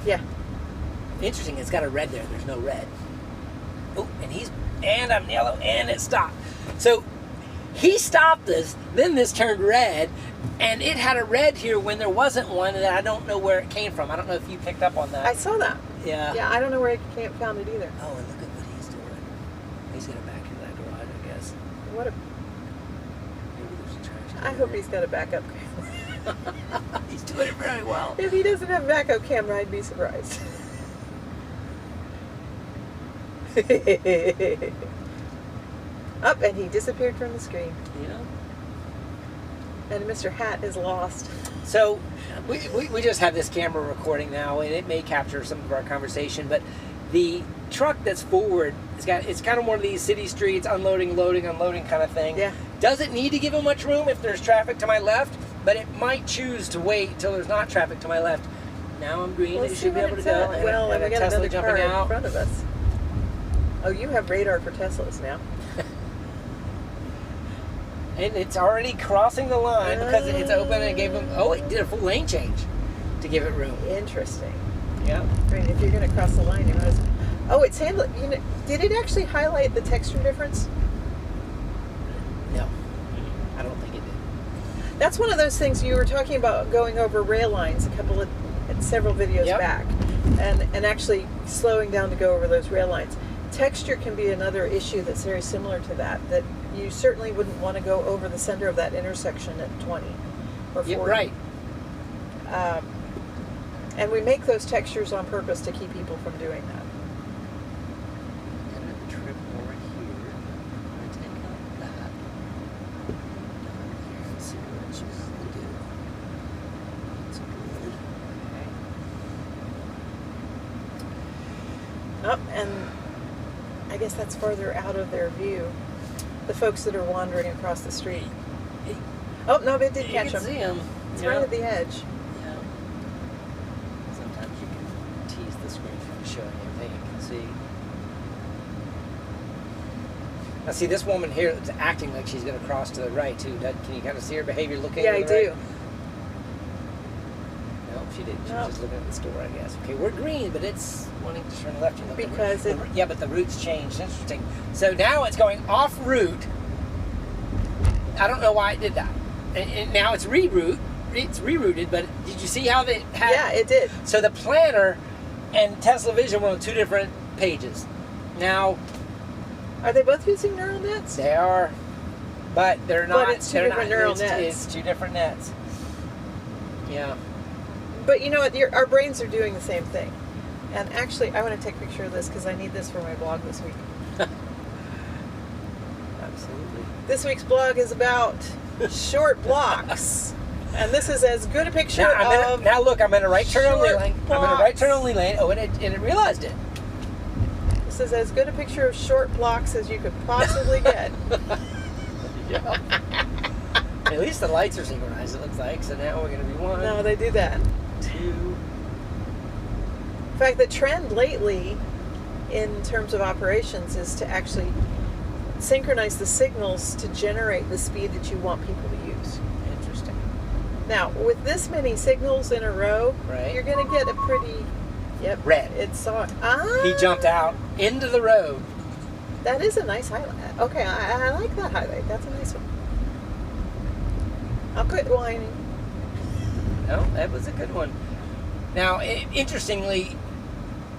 Yeah. Interesting. It's got a red there. There's no red. Oh, and I'm yellow, and it stopped. So he stopped this. Then this turned red, and it had a red here when there wasn't one, and I don't know where it came from. I don't know if you picked up on that. I saw that. Yeah. Yeah, I don't know where I found it either. Oh, and look at what he's doing. He's gonna back into that garage, I guess. What a. Maybe there's a trash. I hope he's got a backup camera. He's doing it very well. If he doesn't have a backup camera, I'd be surprised. Up, and he disappeared from the screen. Yeah. And Mr. Hat is lost. So we just have this camera recording now, and it may capture some of our conversation, but the truck that's forward, it's kind of one of these city streets, unloading, loading, unloading kind of thing. Yeah. Doesn't need to give them much room if there's traffic to my left, but it might choose to wait till there's not traffic to my left. Now I'm green, it should be able to go. Well, and we got Tesla another car jumping out in front of us. Oh, you have radar for Teslas now. And it's already crossing the line because it's open, and it gave them, it did a full lane change to give it room. Interesting. Yeah. Right, if you're going to cross the line, you might as well. Oh, it's handling. Did it actually highlight the texture difference? No, I don't think it did. That's one of those things you were talking about, going over rail lines several videos back, and actually slowing down to go over those rail lines. Texture can be another issue that's very similar to that you certainly wouldn't want to go over the center of that intersection at 20 or 40. Yeah, right. And we make those textures on purpose to keep people from doing that. And a trim over here. I'm going to take out that. Down here and see what it's used to do. That's good. Okay. Oh, and I guess that's farther out of their view. The folks that are wandering across the street. Oh, no, it did catch them. You can see them. It's right at the edge. Yeah. Sometimes you can tease the screen from showing everything you can see. Now see, this woman here is acting like she's going to cross to the right too. Can you kind of see her behavior looking Yeah, to I the do. right? No, she didn't. She No. was just looking at the store, I guess. Okay, we're green, but it's wanting to turn left. And look at Because the, yeah, but the route's changed. Interesting. So now it's going off route. I don't know why it did that. And now it's reroute. It's rerouted, but did you see how they had? Yeah, it did. So the planner and Tesla Vision were on two different pages. Now Are they both using neural nets? they are, but they're not. But it's two they're different not, neural it's, nets. It's two different nets. Yeah. But you know what? Our brains are doing the same thing. And actually, I want to take a picture of this because I need this for my blog this week. Absolutely. This week's blog is about short blocks. And this is as good a picture of Now look, I'm in a right turn only short lane. I'm in a right blocks. turn only lane. Oh, and it realized it. This is as good a picture of short blocks as you could possibly get. Yeah. At least the lights are synchronized, it looks like. So now we're going to be one, No, they do that. 2. In fact, the trend lately in terms of operations is to actually synchronize the signals to generate the speed that you want people to use. Interesting. Now, with this many signals in a row, Right. you're going to get a pretty, yep, Red. It's on. He jumped out into the road. That is a nice highlight. Okay, I like that highlight. That's a nice one. I'll quit whining. No, that was a good one. Now, interestingly,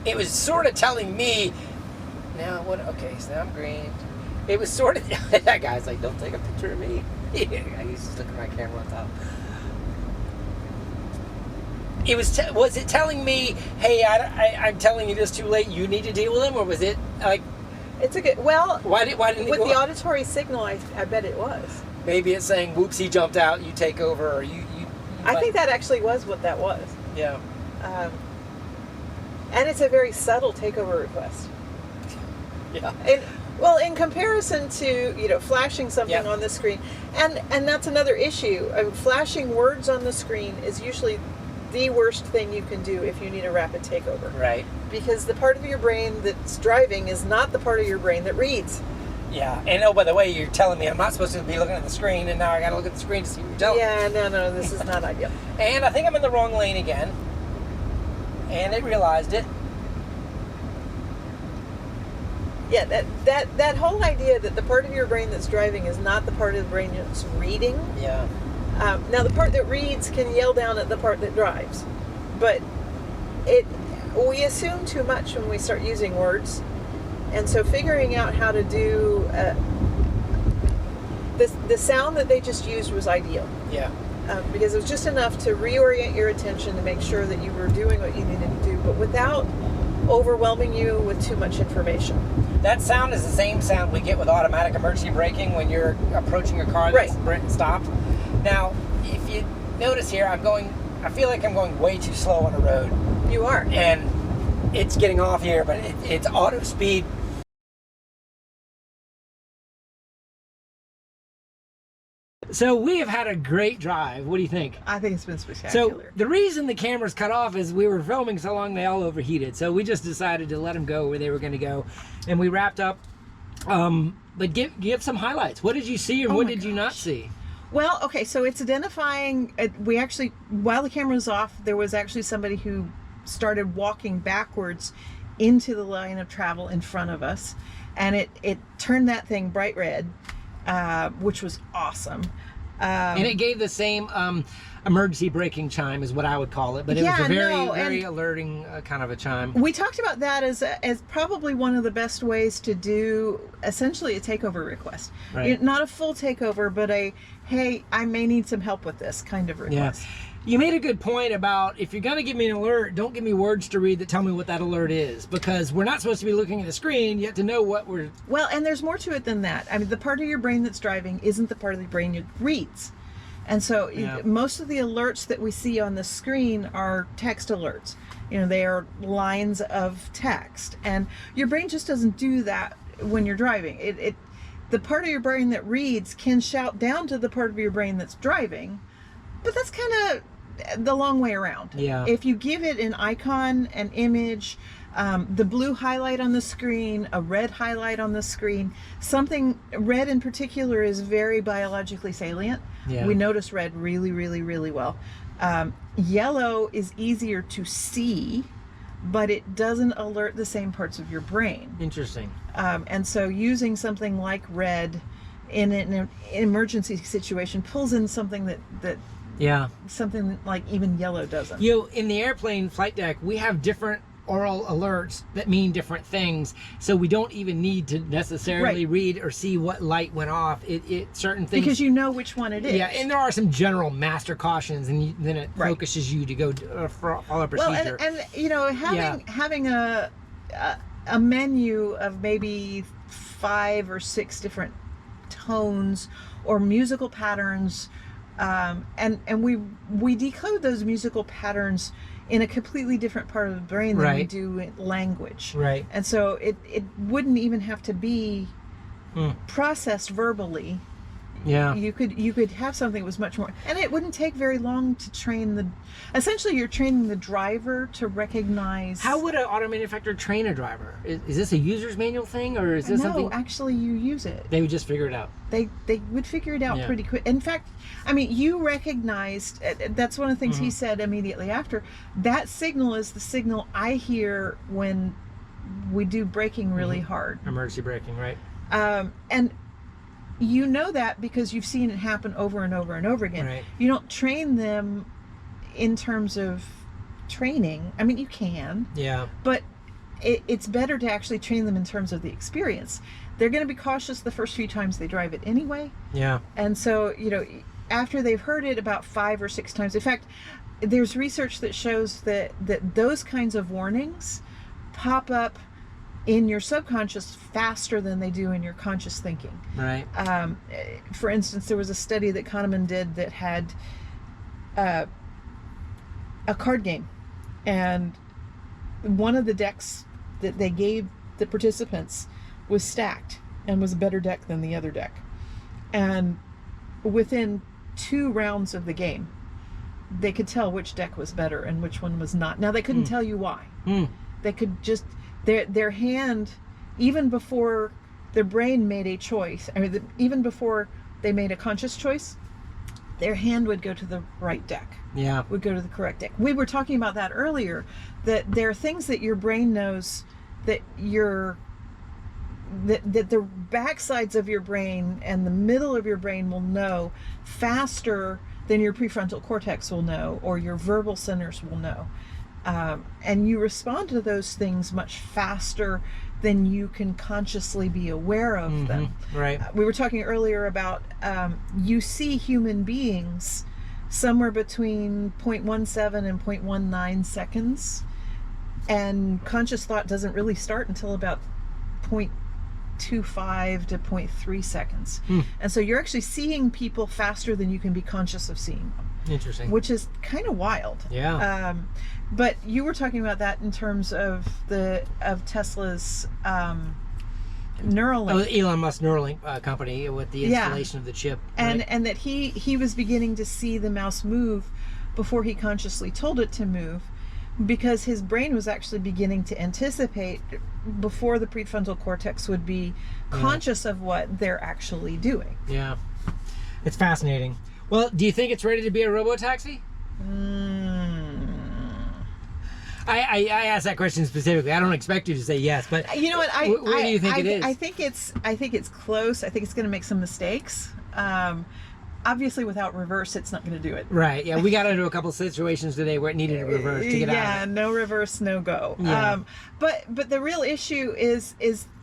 it was sort of telling me, now what, okay, so now I'm green. It was sort of, that guy's like, don't take a picture of me. I used to look at my camera on top. It was it telling me, hey, I'm telling you this too late, you need to deal with him, or was it like... It's a good, well, Why didn't it with go the up? auditory signal, I bet it was. Maybe it's saying, whoops, he jumped out, you take over, or you I think that actually was what that was. Yeah. And it's a very subtle takeover request. Yeah. And well, in comparison to flashing something Yep. on the screen, and that's another issue. Flashing words on the screen is usually the worst thing you can do if you need a rapid takeover. Right. Because the part of your brain that's driving is not the part of your brain that reads. Yeah. And oh, by the way, you're telling me I'm not supposed to be looking at the screen, and now I got to look at the screen to see what you're telling me. Yeah, no, this is not ideal. And I think I'm in the wrong lane again. And it realized it. Yeah, that whole idea that the part of your brain that's driving is not the part of the brain that's reading. Yeah. Now, the part that reads can yell down at the part that drives, but we assume too much when we start using words, and so figuring out how to do the sound that they just used was ideal. Yeah. Because it was just enough to reorient your attention to make sure that you were doing what you needed to do, but without overwhelming you with too much information. That sound is the same sound we get with automatic emergency braking when you're approaching a car that's stopped. Now, if you notice here, I feel like I'm going way too slow on the road. You are. And it's getting off here, but it's auto speed. So we have had a great drive. What do you think? I think it's been spectacular. So the reason the cameras cut off is we were filming so long they all overheated. So we just decided to let them go where they were going to go, and we wrapped up. But give some highlights. What did you see, and what did you not see? Well, okay, so it's identifying. We actually, while the camera was off, there was actually somebody who started walking backwards into the line of travel in front of us, and it turned that thing bright red, which was awesome. And it gave the same emergency braking chime is what I would call it, but it was a very alerting kind of a chime. We talked about that as probably one of the best ways to do essentially a takeover request. Right. Not a full takeover, but a, hey, I may need some help with this kind of request. Yeah. You made a good point about if you're going to give me an alert, don't give me words to read that tell me what that alert is, because we're not supposed to be looking at the screen yet to know what we're... Well, and there's more to it than that. I mean, the part of your brain that's driving isn't the part of the brain that reads. And so most of the alerts that we see on the screen are text alerts. You know, they are lines of text. And your brain just doesn't do that when you're driving. The part of your brain that reads can shout down to the part of your brain that's driving, but that's kind of the long way around. Yeah. If you give it an icon, an image, the blue highlight on the screen, a red highlight on the screen, something red in particular is very biologically salient. Yeah. We notice red really, really, really well. Yellow is easier to see, but it doesn't alert the same parts of your brain. Interesting. And so using something like red in an emergency situation pulls in something that something like even yellow doesn't. You know, in the airplane flight deck, we have different oral alerts that mean different things, so we don't even need to necessarily read or see what light went off. It certain things, because you know which one it is. Yeah, and there are some general master cautions, and then it focuses you to go follow a procedure. Well, and you know, having a menu of maybe 5 or 6 different tones or musical patterns, and we decode those musical patterns in a completely different part of the brain than we do in language. Right. And so it wouldn't even have to be processed verbally. Yeah. You could have something that was much more, and it wouldn't take very long to train essentially you're training the driver to recognize. How would an auto manufacturer train a driver? Is this a user's manual thing, or is this something? No, actually you use it. They would just figure it out. They would figure it out pretty quick. In fact, I mean, you recognized, that's one of the things he said immediately after, that signal is the signal I hear when we do braking really hard. Emergency braking, right? And you know that because you've seen it happen over and over and over again. Right. You don't train them in terms of training. I mean, you can. Yeah. But it's better to actually train them in terms of the experience. They're going to be cautious the first few times they drive it anyway. Yeah. And so, you know, after they've heard it about 5 or 6 times, in fact, there's research that shows that those kinds of warnings pop up in your subconscious faster than they do in your conscious thinking. Right. For instance, there was a study that Kahneman did that had a card game, and one of the decks that they gave the participants was stacked and was a better deck than the other deck. And within 2 rounds of the game, they could tell which deck was better and which one was not. Now, they couldn't tell you why. They could just, their hand, even before their brain made a choice, I mean, even before they made a conscious choice, their hand would go to the right deck. Yeah. Would go to the correct deck. We were talking about that earlier, that there are things that your brain knows that that the backsides of your brain and the middle of your brain will know faster than your prefrontal cortex will know, or your verbal centers will know. And you respond to those things much faster than you can consciously be aware of them. Right. We were talking earlier about you see human beings somewhere between 0.17 and 0.19 seconds, and conscious thought doesn't really start until about 0.25 to 0.3 seconds. And so you're actually seeing people faster than you can be conscious of seeing them. Interesting. Which is kind of wild. Yeah. But you were talking about that in terms of Tesla's Neuralink. Oh, Elon Musk Neuralink company with the installation of the chip. And right? and that he was beginning to see the mouse move before he consciously told it to move, because his brain was actually beginning to anticipate before the prefrontal cortex would be conscious of what they're actually doing. Yeah. It's fascinating. Well, do you think it's ready to be a robotaxi? I asked that question specifically. I don't expect you to say yes, but you know what? Where do you think it is? I think it's close. I think it's going to make some mistakes. obviously without reverse, it's not going to do it. Right. Yeah, we got into a couple situations today where it needed a reverse to get out. Yeah, no reverse, no go. Yeah. But the real issue is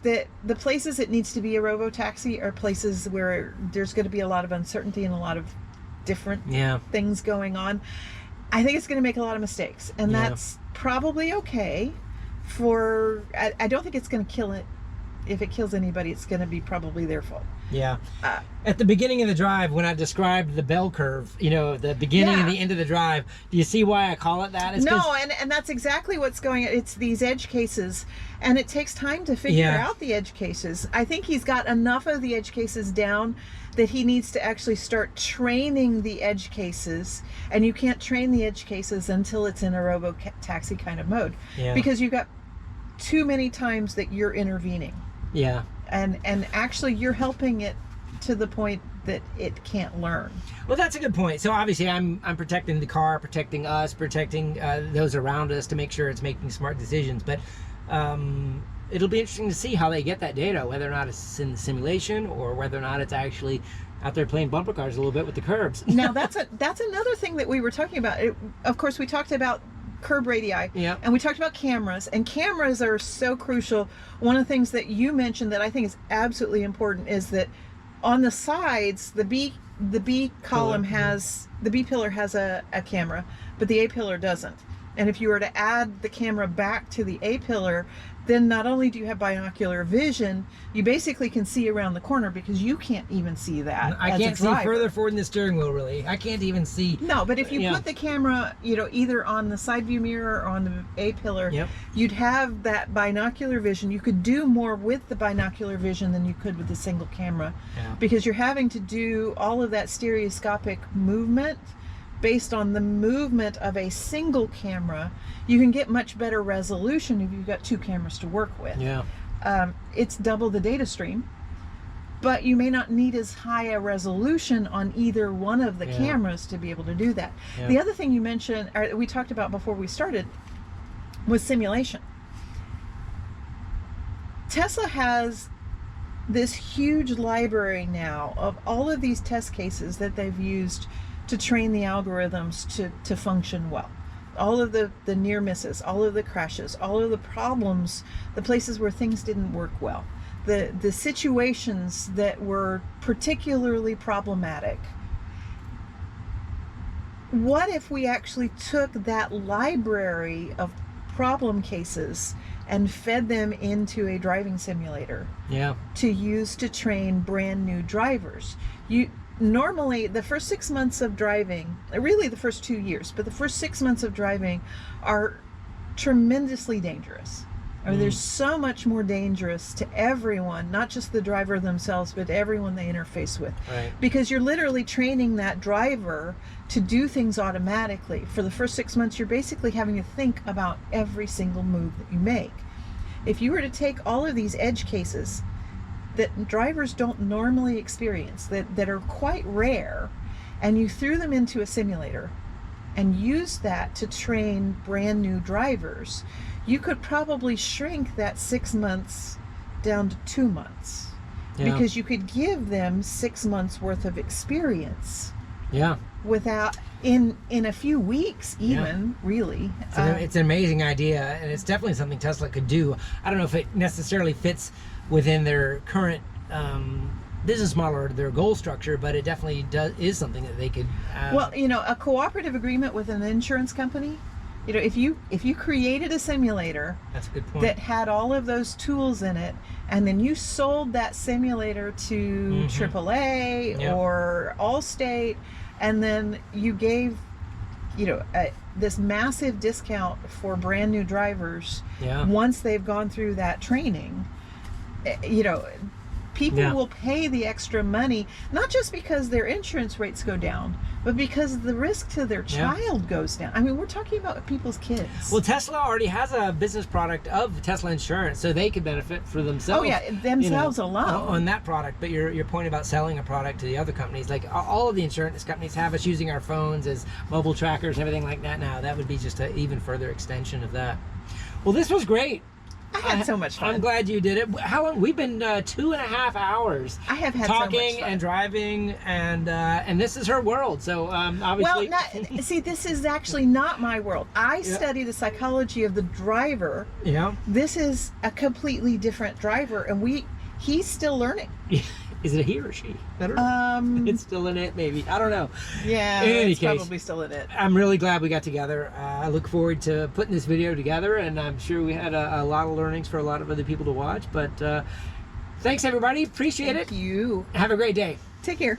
that the places it needs to be a robo-taxi are places where there's going to be a lot of uncertainty and a lot of different things going on. I think it's going to make a lot of mistakes, and that's probably okay. I don't think it's going to kill it. If it kills anybody, it's going to be probably their fault. Yeah. At the beginning of the drive, when I described the bell curve, the beginning and the end of the drive, do you see why I call it that? No, and that's exactly what's going on. It's these edge cases, and it takes time to figure out the edge cases. I think he's got enough of the edge cases down that he needs to actually start training the edge cases, and you can't train the edge cases until it's in a robo-taxi kind of mode, because you've got too many times that you're intervening. Yeah. And actually you're helping it to the point that it can't learn. Well, that's a good point. So obviously I'm protecting the car, protecting us, protecting those around us to make sure it's making smart decisions. But it'll be interesting to see how they get that data, whether or not it's in the simulation or whether or not it's actually out there playing bumper cars a little bit with the curbs. Now that's another thing that we were talking about. Of course, we talked about curb radii, and we talked about cameras, and cameras are so crucial. One of the things that you mentioned that I think is absolutely important is that on the sides, the B column has, the B pillar has a camera, but the A pillar doesn't. And if you were to add the camera back to the A pillar, then not only do you have binocular vision, you basically can see around the corner, because you can't even see that. I can't see further forward than the steering wheel, really. I can't even see. No, but if you put the camera, either on the side view mirror or on the A pillar, you'd have that binocular vision. You could do more with the binocular vision than you could with the single camera, because you're having to do all of that stereoscopic movement based on the movement of a single camera. You can get much better resolution if you've got two cameras to work with. It's double the data stream, but you may not need as high a resolution on either one of the cameras to be able to do that. The other thing you mentioned, or we talked about before we started, was simulation. Tesla has this huge library now of all of these test cases that they've used to train the algorithms to function well. All of the near misses, all of the crashes, all of the problems, the places where things didn't work well, the situations that were particularly problematic. What if we actually took that library of problem cases and fed them into a driving simulator to use to train brand new drivers? Normally, the first 6 months of driving, really the first 2 years, but the first 6 months of driving are tremendously dangerous. I mean, there's so much more dangerous to everyone, not just the driver themselves, but everyone they interface with. Because you're literally training that driver to do things automatically. For the first 6 months, you're basically having to think about every single move that you make. If you were to take all of these edge cases that drivers don't normally experience, that are quite rare, and you threw them into a simulator and used that to train brand new drivers, you could probably shrink that 6 months down to 2 months, because you could give them 6 months worth of experience without in a few weeks even, really. It's an amazing idea, and it's definitely something Tesla could do. I don't know if it necessarily fits within their current business model or their goal structure, but it definitely is something that they could well, a cooperative agreement with an insurance company, if you created a simulator, that's a good point, that had all of those tools in it, and then you sold that simulator to AAA or Allstate, and then you gave this massive discount for brand new drivers once they've gone through that training, people will pay the extra money, not just because their insurance rates go down, but because the risk to their child goes down. I mean, we're talking about people's kids. Well, Tesla already has a business product of Tesla Insurance, so they could benefit for themselves. Oh yeah, themselves alone on that product. But your point about selling a product to the other companies, like all of the insurance companies have us using our phones as mobile trackers and everything like that now. That would be just an even further extension of that. Well, this was great. I had so much fun. I'm glad you did it. How long? We've been 2.5 hours. I have had talking so much fun. and driving, and this is her world. So obviously, well, see, this is actually not my world. I study the psychology of the driver. Yeah. This is a completely different driver, and he's still learning. Is it a he or she? I don't know. It's still in it, maybe. I don't know. Yeah, in any it's case, probably still in it. I'm really glad we got together. I look forward to putting this video together, and I'm sure we had a lot of learnings for a lot of other people to watch. But thanks, everybody. Appreciate it. Thank you. Have a great day. Take care.